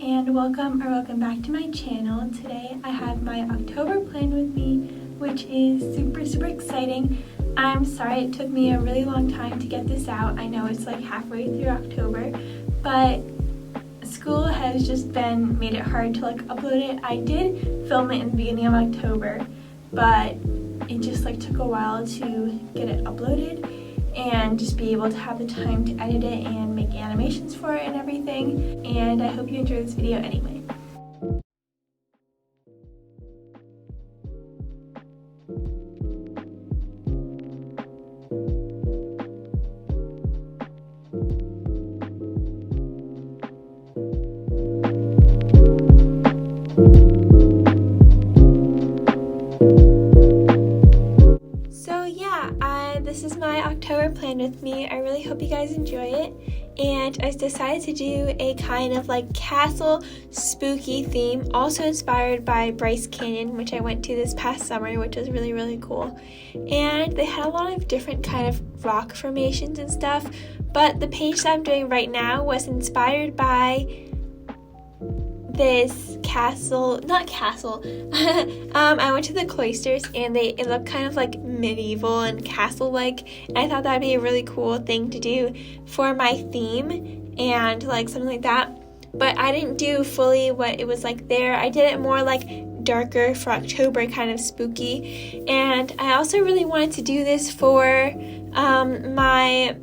and welcome back to my channel. Today I have my October plan with me, which is super exciting. I'm sorry it took me a really long time to get this out. I know it's like halfway through October, but school has just made it hard to upload it. I did film it in the beginning of October, but it just took a while to get it uploaded and just be able to have the time to edit it and make animations for it and everything. And I hope you enjoy this video anyway. This is my October plan with me. I really hope you guys enjoy it. And I decided to do a kind of castle spooky theme, also inspired by Bryce Canyon, which I went to this past summer, which was really cool. And they had a lot of different kind of rock formations and stuff, but the page that I'm doing right now was inspired by this I went to the cloisters and it looked kind of medieval and castle-like, and I thought that'd be a really cool thing to do for my theme and something like that. But I didn't do fully what it was there. I did it more darker for October, kind of spooky. And I also really wanted to do this for my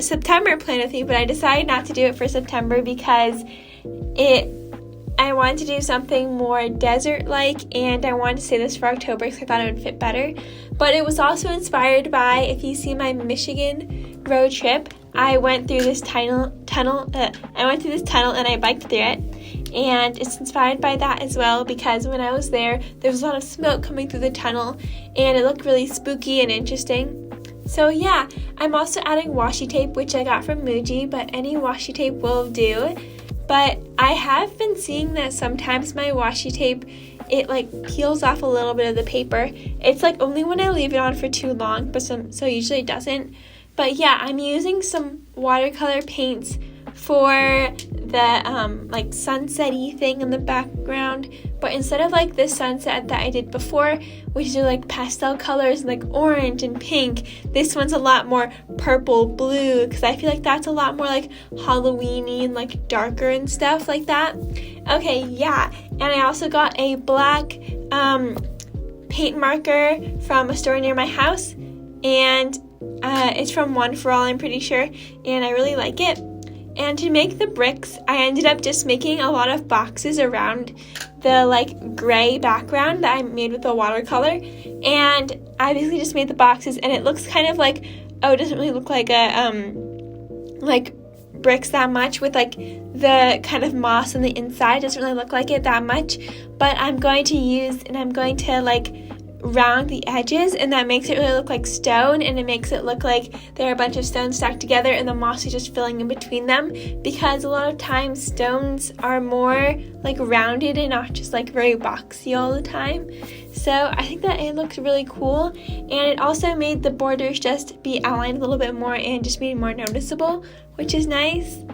September plan with me, but I decided not to do it for September because I wanted to do something more desert-like, and I wanted to say this for October because I thought it would fit better. But it was also inspired by, if you see my Michigan road trip, I went through this tunnel and I biked through it, and it's inspired by that as well because when I was there was a lot of smoke coming through the tunnel and it looked really spooky and interesting. So yeah, I'm also adding washi tape, which I got from Muji, but any washi tape will do. But I have been seeing that sometimes my washi tape, it peels off a little bit of the paper. It's only when I leave it on for too long, but so usually it doesn't. But yeah, I'm using some watercolor paints for the sunset-y thing in the background, but instead of the sunset that I did before, which are pastel colors and orange and pink, this one's a lot more purple blue because I feel that's a lot more Halloween-y and darker and stuff like that. Okay, yeah, and I also got a black paint marker from a store near my house, and it's from One For All, I'm pretty sure, and I really like it. And to make the bricks, I ended up just making a lot of boxes around the gray background that I made with the watercolor, and I basically just made the boxes, and it looks kind of it doesn't really look like a bricks that much with the kind of moss on the inside. It doesn't really look like it that much, but I'm going to round the edges, and that makes it really look like stone, and it makes it look like there are a bunch of stones stacked together and the moss is just filling in between them, because a lot of times stones are more rounded and not just very boxy all the time. So I think that it looks really cool, and it also made the borders just be outlined a little bit more and just made it more noticeable, which is nice.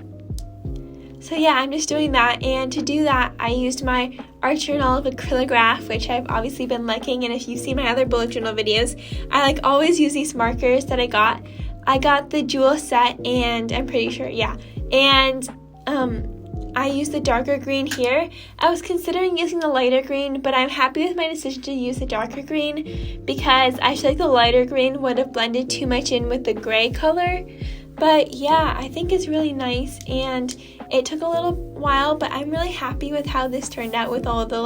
So yeah, I'm just doing that, and to do that, I used my art journal of acrylograph, which I've obviously been liking, and if you see my other bullet journal videos, I always use these markers that I got. I got the jewel set, and I'm pretty sure, yeah, and I used the darker green here. I was considering using the lighter green, but I'm happy with my decision to use the darker green because I feel the lighter green would have blended too much in with the gray color. But yeah, I think it's really nice, and it took a little while, but I'm really happy with how this turned out with all of the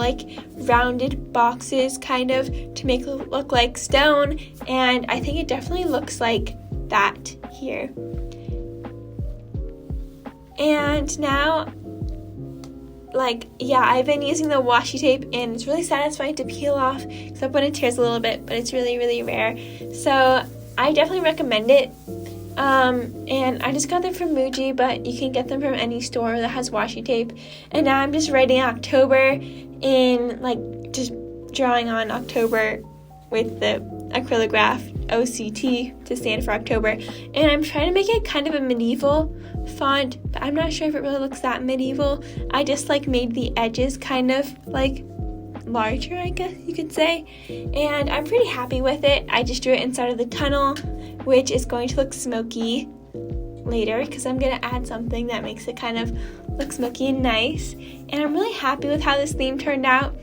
rounded boxes kind of to make it look like stone, and I think it definitely looks like that here. And now, I've been using the washi tape, and it's really satisfying to peel off except when it tears a little bit, but it's really rare. So I definitely recommend it. And I just got them from Muji, but you can get them from any store that has washi tape. And now I'm just writing October in just drawing on October with the acrylograph OCT to stand for October. And I'm trying to make it kind of a medieval font, but I'm not sure if it really looks that medieval. I just like made the edges kind of like larger, I guess you could say, and I'm pretty happy with it. I just drew it inside of the tunnel, which is going to look smoky later because I'm going to add something that makes it kind of look smoky and nice, and I'm really happy with how this theme turned out.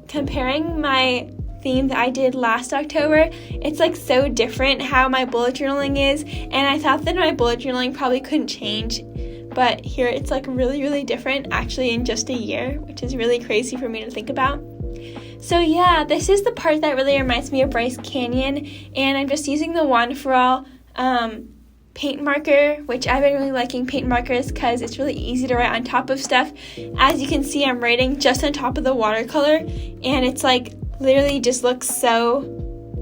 Comparing my theme that I did last October, it's like so different how my bullet journaling is, and I thought that my bullet journaling probably couldn't change, but here it's like really, really different actually in just a year, which is really crazy for me to think about. So yeah, this is the part that really reminds me of Bryce Canyon, and I'm just using the One for All paint marker, which I've been really liking paint markers because it's really easy to write on top of stuff. As you can see, I'm writing just on top of the watercolor, and it's like literally just looks so,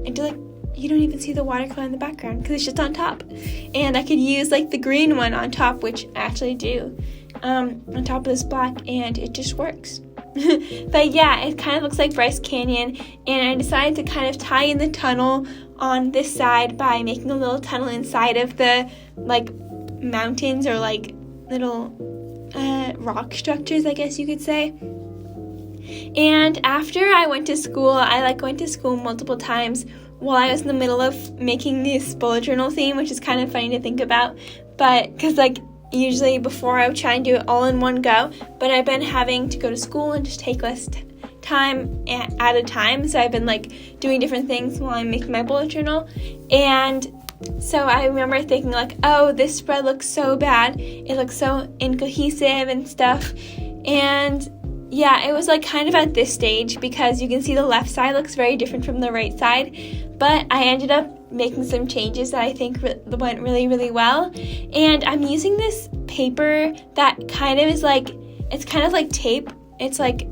you don't even see the watercolor in the background because it's just on top. And I could use like the green one on top, which I actually do, on top of this black, and it just works. But yeah, it kind of looks like Bryce Canyon, and I decided to kind of tie in the tunnel on this side by making a little tunnel inside of the like mountains or like little rock structures, I guess you could say. And after I went to school, I went to school multiple times while I was in the middle of making this bullet journal theme, which is kind of funny to think about, but because usually before I would try and do it all in one go, but I've been having to go to school and just take less time at a time, so I've been doing different things while I'm making my bullet journal. And so I remember thinking oh, this spread looks so bad, it looks so incohesive and stuff. And yeah, it was kind of at this stage because you can see the left side looks very different from the right side, but I ended up making some changes that I think went really, really well. And I'm using this paper that kind of is it's kind of like tape. It's like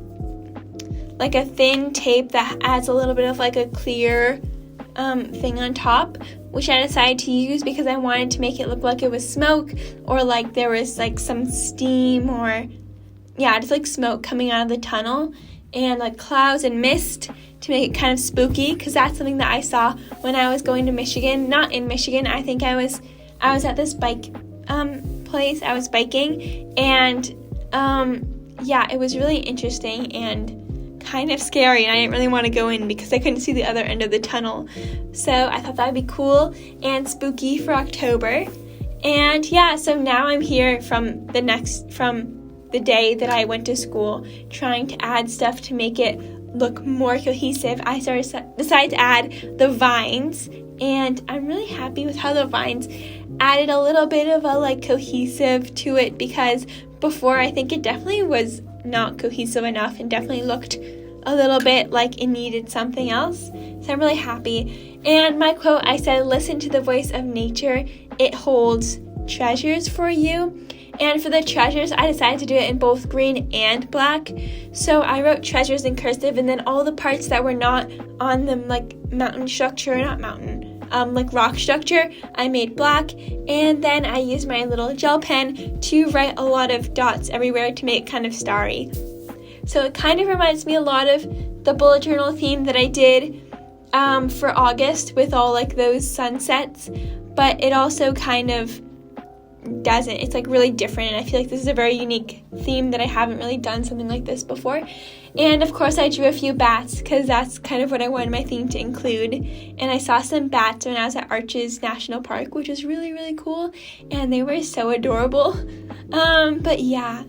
a thin tape that adds a little bit of a clear thing on top, which I decided to use because I wanted to make it look like it was smoke, or there was some steam, or just smoke coming out of the tunnel, and clouds and mist to make it kind of spooky, because that's something that I saw when I was going to Michigan. Not in Michigan, I think I was at this bike place. I was biking, and it was really interesting and kind of scary, and I didn't really want to go in because I couldn't see the other end of the tunnel. So I thought that would be cool and spooky for October. And so now I'm here from the day that I went to school, trying to add stuff to make it look more cohesive. I decided to add the vines, and I'm really happy with how the vines added a little bit of a cohesive to it, because before I think it definitely was not cohesive enough and definitely looked a little bit like it needed something else. So I'm really happy. And my quote, I said, "Listen to the voice of nature. It holds treasures for you." And for the treasures, I decided to do it in both green and black. So I wrote treasures in cursive, and then all the parts that were not on the mountain structure, rock structure, I made black. And then I used my little gel pen to write a lot of dots everywhere to make it kind of starry. So it kind of reminds me a lot of the bullet journal theme that I did for August with all those sunsets, but it also kind of doesn't. It's really different, and I feel like this is a very unique theme that I haven't really done something like this before. And of course I drew a few bats because that's kind of what I wanted my theme to include, and I saw some bats when I was at Arches National Park, which was really, really cool, and they were so adorable. But yeah,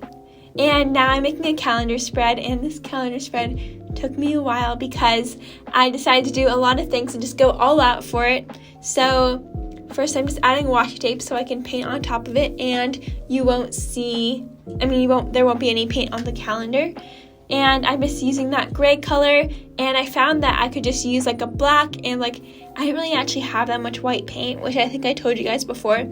and now I'm making a calendar spread, and this calendar spread took me a while because I decided to do a lot of things and just go all out for it. So first, I'm just adding washi tape so I can paint on top of it, and there won't be any paint on the calendar. And I'm just using that gray color, and I found that I could just use a black, and I didn't really actually have that much white paint, which I think I told you guys before.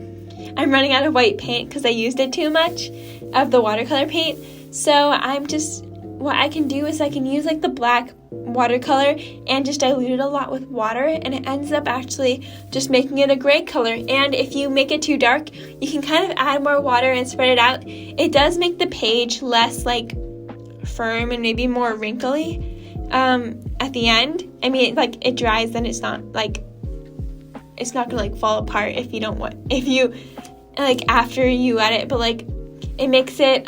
I'm running out of white paint because I used it too much of the watercolor paint. So what I can do is I can use the black watercolor and just dilute it a lot with water, and it ends up actually just making it a gray color. And if you make it too dark, you can kind of add more water and spread it out. It does make the page less firm and maybe more wrinkly at the end. It dries, then it's not it's not gonna like fall apart if you like after you edit, but like it makes it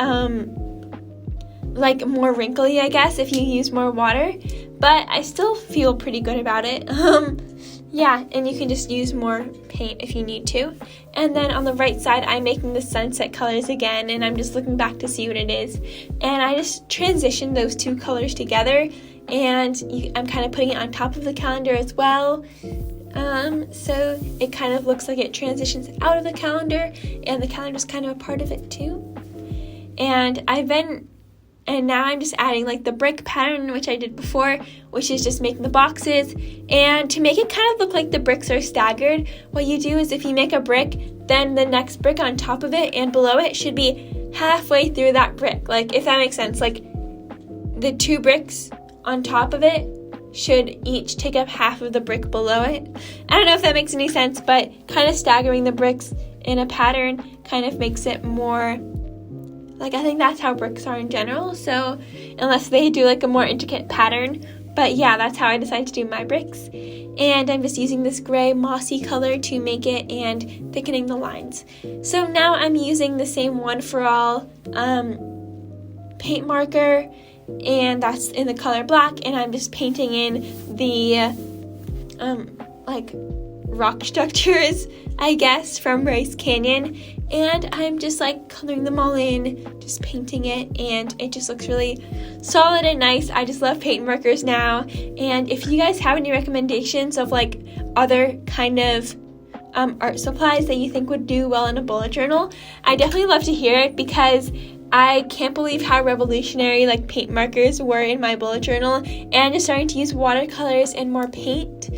like more wrinkly, I guess, if you use more water, but I still feel pretty good about it. Yeah, and you can just use more paint if you need to. And then on the right side, I'm making the sunset colors again, and I'm just looking back to see what it is. And I just transitioned those two colors together, and I'm kind of putting it on top of the calendar as well. So it kind of looks like it transitions out of the calendar, and the calendar is kind of a part of it too. And now I'm just adding like the brick pattern, which I did before, which is just making the boxes. And to make it kind of look like the bricks are staggered, what you do is if you make a brick, then the next brick on top of it and below it should be halfway through that brick. Like, if that makes sense, like the two bricks on top of it should each take up half of the brick below it. I don't know if that makes any sense, but kind of staggering the bricks in a pattern kind of makes it more like, I think that's how bricks are in general, so unless they do like a more intricate pattern. But yeah, that's how I decided to do my bricks. And I'm just using this gray mossy color to make it and thickening the lines. So now I'm using the same One for All paint marker, and that's in the color black, and I'm just painting in the like rock structures, I guess, from Bryce Canyon. And I'm just like coloring them all in, just painting it, and it just looks really solid and nice. I just love paint markers now. And if you guys have any recommendations of like other kind of art supplies that you think would do well in a bullet journal, I definitely love to hear it, because I can't believe how revolutionary like paint markers were in my bullet journal, and just starting to use watercolors and more paint,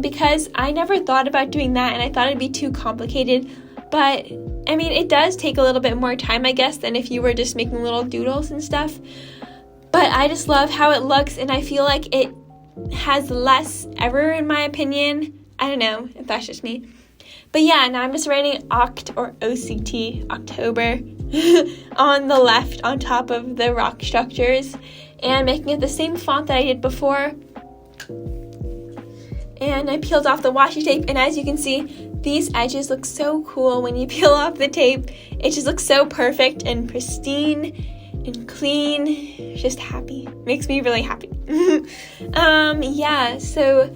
because I never thought about doing that, and I thought it'd be too complicated. But I mean, it does take a little bit more time, I guess, than if you were just making little doodles and stuff. But I just love how it looks, and I feel like it has less error, in my opinion. I don't know if that's just me. But yeah, now I'm just writing OCT, October, on the left on top of the rock structures, and making it the same font that I did before. And I peeled off the washi tape, and as you can see, these edges look so cool when you peel off the tape. It just looks so perfect and pristine and clean. Just happy. Makes me really happy. Yeah, so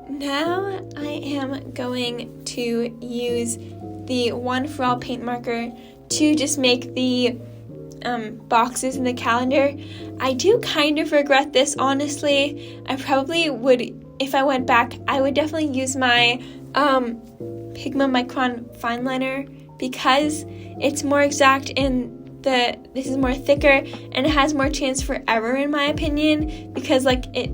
now I am going to use the One for All paint marker to just make the boxes in the calendar. I do kind of regret this, honestly. I probably would, if I went back, I would definitely use my Pigma Micron fine liner, because it's more exact and this is more thicker, and it has more chance for error, in my opinion, because like it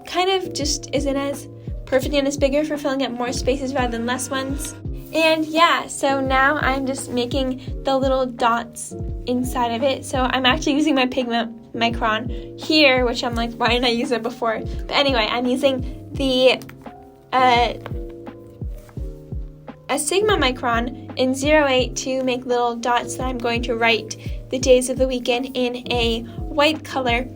kind of just isn't as perfect, and it's bigger for filling up more spaces rather than less ones. And yeah, so now I'm just making the little dots inside of it. So I'm actually using my Pigma Micron here, which I'm like, why didn't I use it before? But anyway, I'm using the a Sigma Micron in 08 to make little dots that I'm going to write the days of the weekend in a white color.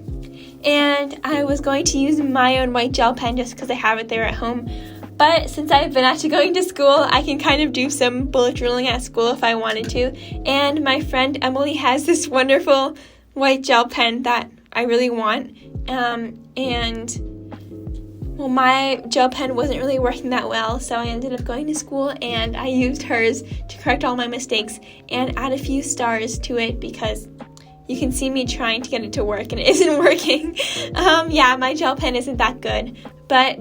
And I was going to use my own white gel pen just because I have it there at home. But since I've been actually going to school, I can kind of do some bullet journaling at school if I wanted to. And my friend Emily has this wonderful white gel pen that I really want. Well, my gel pen wasn't really working that well, so I ended up going to school and I used hers to correct all my mistakes and add a few stars to it, because you can see me trying to get it to work and it isn't working. Yeah, my gel pen isn't that good, but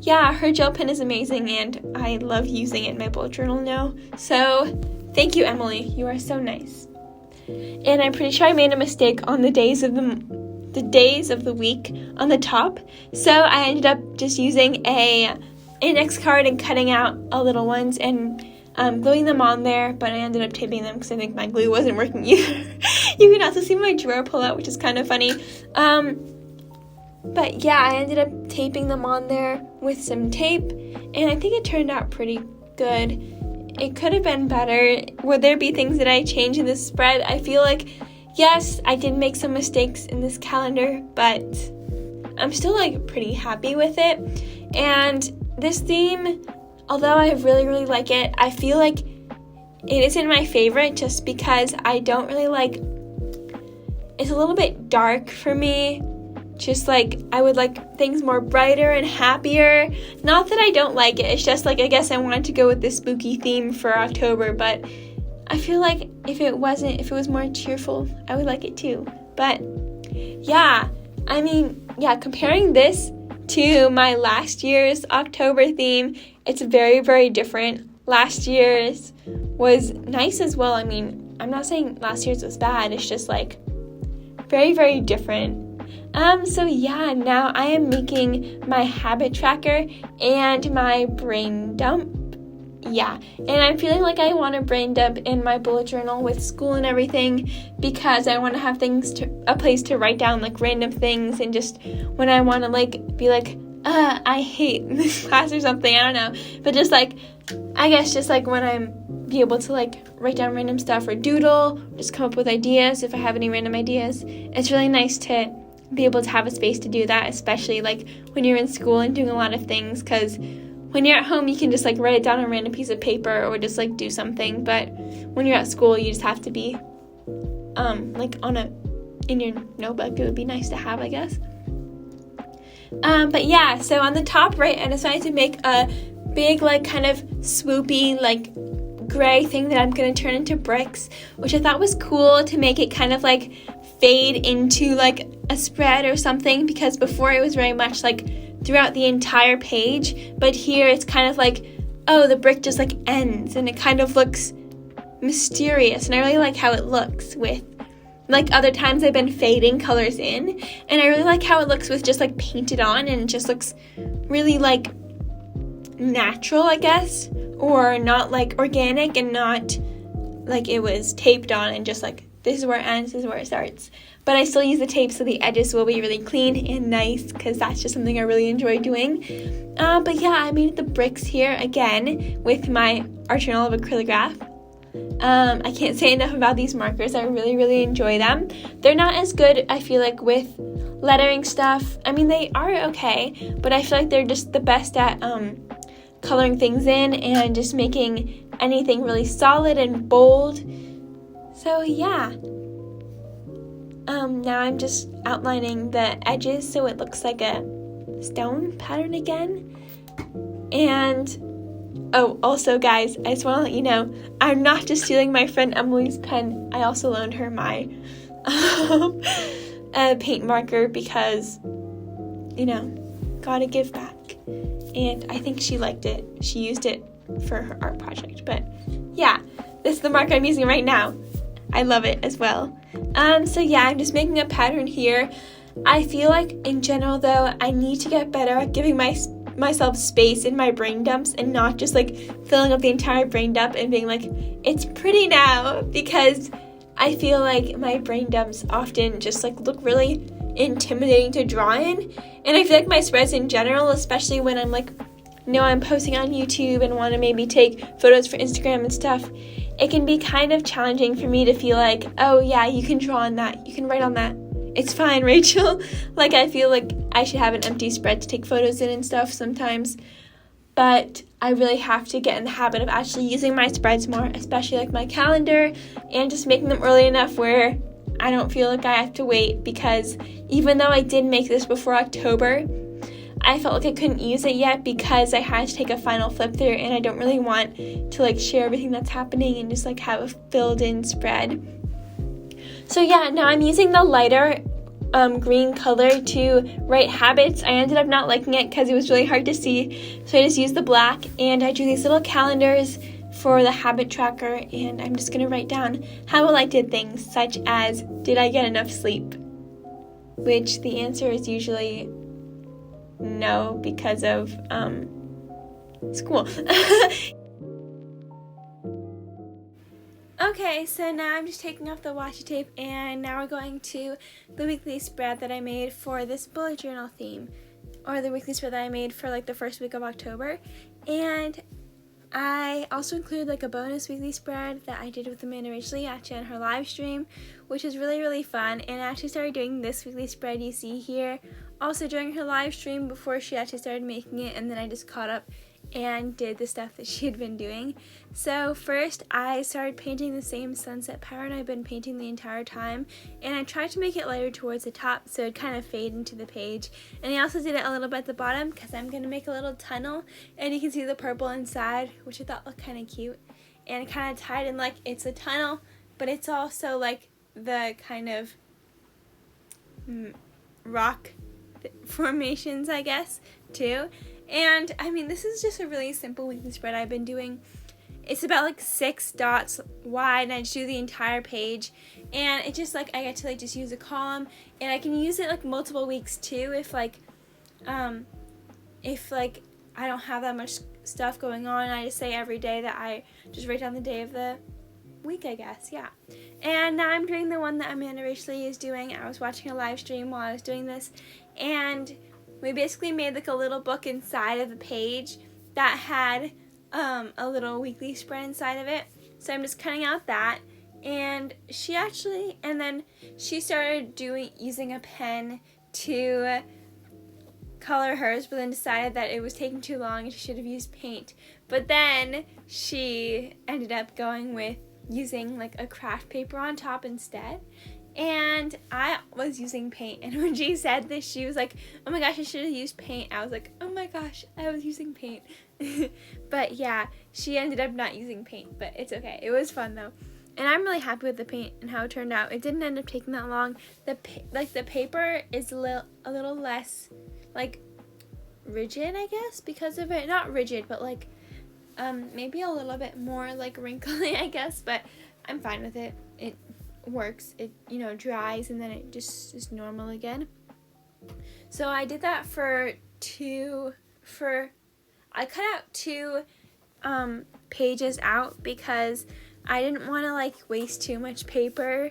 yeah, her gel pen is amazing and I love using it in my bullet journal now. So thank you, Emily. You are so nice. And I'm pretty sure I made a mistake on the days of the week on the top. So I ended up just using a index card and cutting out a little ones and gluing them on there, but I ended up taping them because I think my glue wasn't working either. You can also see my drawer pull out, which is kind of funny. But yeah, I ended up taping them on there with some tape, and I think it turned out pretty good. It could have been better. Would there be things that I changed in this spread? I feel like, yes, I did make some mistakes in this calendar, but I'm still like pretty happy with it. And this theme, although I really like it, I feel like it isn't my favorite just because I don't really like, it's a little bit dark for me. Just like, I would like things more brighter and happier. Not that I don't like it, it's just like, I guess I wanted to go with this spooky theme for October, but I feel like if it was more cheerful, I would like it too. But yeah, I mean, yeah, comparing this to my last year's October theme, it's very different. Last year's was nice as well. I mean, I'm not saying last year's was bad, it's just like very different. So yeah, now I am making my habit tracker and my brain dump. Yeah, and I'm feeling like I want to brain dump in my bullet journal with school and everything because I want to have a place to write down like random things, and just when I want to like be like, I hate this class or something, I don't know, but just like, I guess just like when I'm be able to like write down random stuff or doodle, just come up with ideas if I have any random ideas. It's really nice to be able to have a space to do that, especially like when you're in school and doing a lot of things, because when you're at home you can just like write it down on a random piece of paper or just like do something, but when you're at school you just have to be like in your notebook. It would be nice to have, I guess. But yeah, so on the top right I decided to make a big like kind of swoopy like gray thing that I'm going to turn into bricks, which I thought was cool to make it kind of like fade into like a spread or something, because before it was very much like throughout the entire page, but here it's kind of like, oh, the brick just like ends and it kind of looks mysterious, and I really like how it looks with like other times I've been fading colors in, and I really like how it looks with just like painted on, and it just looks really like natural, I guess, or not like organic and not like it was taped on and just like this is where it ends, this is where it starts. But I still use the tape so the edges will be really clean and nice, because that's just something I really enjoy doing. But yeah, I made the bricks here again with my art journal of acrylograph. I can't say enough about these markers. I really enjoy them. They're not as good, I feel like, with lettering stuff. I mean, they are okay, but I feel like they're just the best at coloring things in and just making anything really solid and bold. So yeah, now I'm just outlining the edges so it looks like a stone pattern again. And oh, also guys, I just want to let you know, I'm not just stealing my friend Emily's pen. I also loaned her my paint marker because, you know, gotta give back. And I think she liked it. She used it for her art project. But yeah, this is the marker I'm using right now. I love it as well. So yeah, I'm just making a pattern here. I feel like in general though, I need to get better at giving myself space in my brain dumps and not just like filling up the entire brain dump and being like, it's pretty now, because I feel like my brain dumps often just like look really intimidating to draw in. And I feel like my spreads in general, especially when I'm like, you know, I'm posting on YouTube and want to maybe take photos for Instagram and stuff, it can be kind of challenging for me to feel like, oh yeah, you can draw on that, you can write on that. It's fine, Rachel. Like, I feel like I should have an empty spread to take photos in and stuff sometimes. But I really have to get in the habit of actually using my spreads more, especially like my calendar, and just making them early enough where I don't feel like I have to wait, because even though I did make this before October, I felt like I couldn't use it yet because I had to take a final flip through, and I don't really want to like share everything that's happening and just like have a filled in spread. So yeah, now I'm using the lighter green color to write habits. I ended up not liking it because it was really hard to see, so I just used the black, and I drew these little calendars for the habit tracker, and I'm just going to write down how well I did things, such as, did I get enough sleep? Which the answer is usually no, because of school. Okay, so now I'm just taking off the washi tape, and now we're going to the weekly spread that I made for this bullet journal theme, or the weekly spread that I made for like the first week of October. And I also included like a bonus weekly spread that I did with Amanda Rachley actually on her live stream, which is really fun. And I actually started doing this weekly spread you see here also during her live stream before she actually started making it, and then I just caught up and did the stuff that she had been doing. So first I started painting the same sunset pattern I've been painting the entire time, and I tried to make it lighter towards the top so it kind of fade into the page. And I also did it a little bit at the bottom because I'm going to make a little tunnel, and you can see the purple inside, which I thought looked kind of cute. And it kind of tied in like it's a tunnel, but it's also like the kind of rock formations, I guess, too. And I mean, this is just a really simple weekly spread I've been doing. It's about like 6 dots wide, and I just do the entire page. And it just like I get to like just use a column, and I can use it like multiple weeks too if like I don't have that much stuff going on. I just say every day that I just write down the day of the week, I guess. Yeah. And now I'm doing the one that Amanda Rachley is doing. I was watching a live stream while I was doing this, and we basically made like a little book inside of the page that had a little weekly spread inside of it. So I'm just cutting out that, and then she started using a pen to color hers, but then decided that it was taking too long and she should have used paint. But then she ended up going with using like a craft paper on top instead. And I was using paint, and when she said this, she was like, oh my gosh, I should have used paint. I was like, oh my gosh, I was using paint. But yeah, she ended up not using paint, but it's okay. It was fun though. And I'm really happy with the paint and how it turned out. It didn't end up taking that long. The paper is a little less like rigid, I guess, because of it. Not rigid, but like maybe a little bit more like wrinkly, I guess, but I'm fine with it. It works. It, dries, and then it just is normal again. So I did that I cut out 2 pages out because I didn't want to like waste too much paper.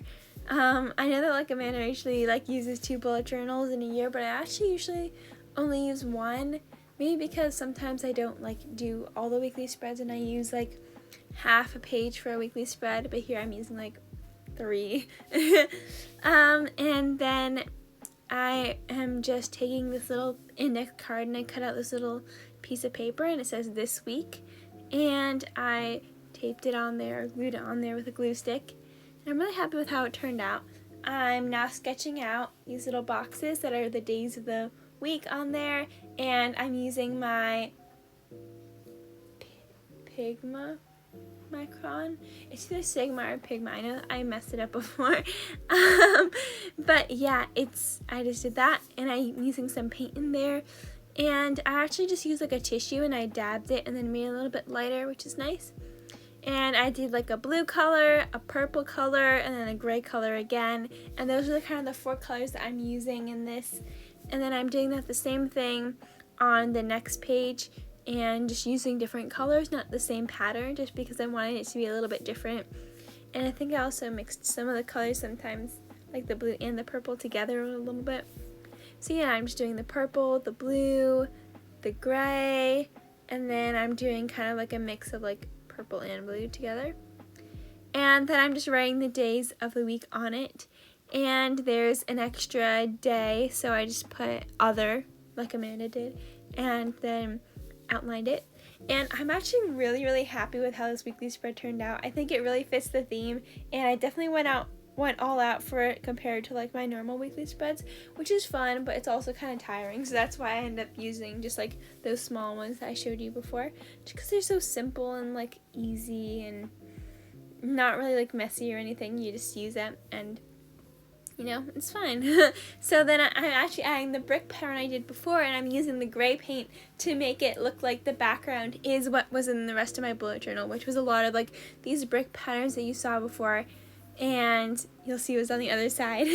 I know that like Amanda actually like uses 2 bullet journals in a year, but I actually usually only use 1, maybe because sometimes I don't like do all the weekly spreads and I use like half a page for a weekly spread, but here I'm using like 3. And then I am just taking this little index card, and I cut out this little piece of paper, and it says this week, and I taped it on there, glued it on there with a glue stick, and I'm really happy with how it turned out. I'm now sketching out these little boxes that are the days of the week on there, and I'm using my Pigma micron. It's either Sigma or Pigma. I know I messed it up before. But yeah, I just did that, and I'm using some paint in there, and I actually just used like a tissue and I dabbed it and then made it a little bit lighter, which is nice. And I did like a blue color, a purple color, and then a gray color again, and those are kind of the 4 colors that I'm using in this. And then I'm doing the same thing on the next page, and just using different colors, not the same pattern, just because I wanted it to be a little bit different. And I think I also mixed some of the colors sometimes, like the blue and the purple together a little bit. So yeah, I'm just doing the purple, the blue, the gray, and then I'm doing kind of like a mix of like purple and blue together. And then I'm just writing the days of the week on it. And there's an extra day, so I just put other, like Amanda did, and then outlined it. And I'm actually really, really happy with how this weekly spread turned out. I think it really fits the theme, and I definitely went all out for it compared to like my normal weekly spreads, which is fun, but it's also kind of tiring. So that's why I end up using just like those small ones that I showed you before, just because they're so simple and like easy and not really like messy or anything. You just use it and it's fine. So then I'm actually adding the brick pattern I did before, and I'm using the gray paint to make it look like the background is what was in the rest of my bullet journal, which was a lot of like these brick patterns that you saw before, and you'll see what's on the other side.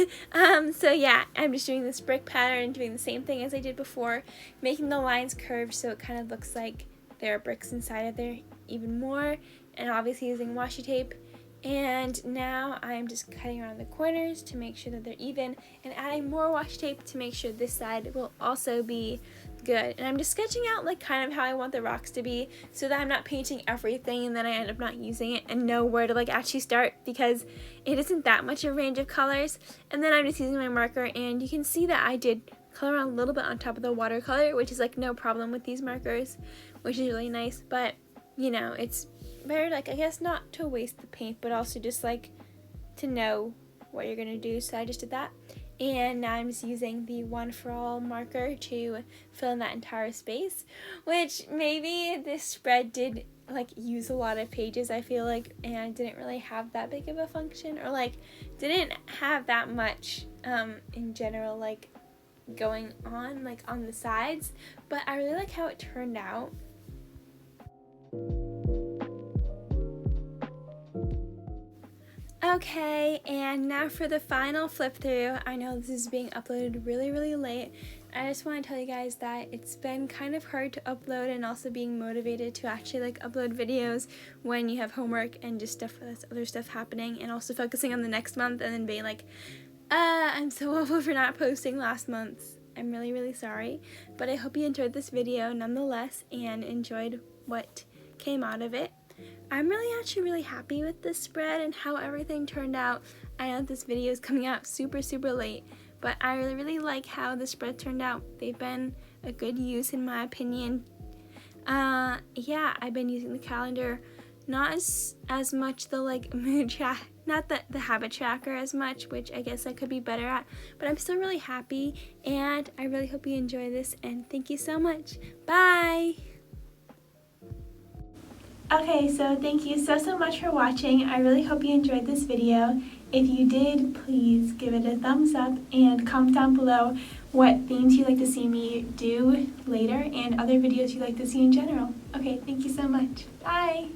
So yeah, I'm just doing this brick pattern and doing the same thing as I did before, making the lines curved so it kind of looks like there are bricks inside of there even more, and obviously using washi tape. And now I'm just cutting around the corners to make sure that they're even, and adding more washi tape to make sure this side will also be good. And I'm just sketching out like kind of how I want the rocks to be, so that I'm not painting everything and then I end up not using it and know where to like actually start, because it isn't that much of a range of colors. And then I'm just using my marker, and you can see that I did color around a little bit on top of the watercolor, which is like no problem with these markers, which is really nice. But you know, it's better, like, I guess not to waste the paint, but also just like to know what you're gonna do. So I just did that, and now I'm just using the One for All marker to fill in that entire space, which maybe this spread did like use a lot of pages, I feel like, and didn't really have that big of a function, or like didn't have that much in general like going on like on the sides, but I really like how it turned out. Okay, and now for the final flip through. I know this is being uploaded really late. I just want to tell you guys that it's been kind of hard to upload, and also being motivated to actually like upload videos when you have homework and just stuff, that's other stuff happening, and also focusing on the next month and then being like, I'm so awful for not posting last month. I'm really sorry, but I hope you enjoyed this video nonetheless and enjoyed what came out of it. I'm actually really happy with this spread and how everything turned out. I know this video is coming out super late, but I really like how the spread turned out. They've been a good use in my opinion. Yeah, I've been using the calendar, not as much the like mood track, not the habit tracker as much, which I guess I could be better at, but I'm still really happy, and I really hope you enjoy this, and thank you so much. Bye! Okay, so thank you so much for watching. I really hope you enjoyed this video. If you did, please give it a thumbs up and comment down below what themes you'd like to see me do later and other videos you'd like to see in general. Okay, thank you so much. Bye!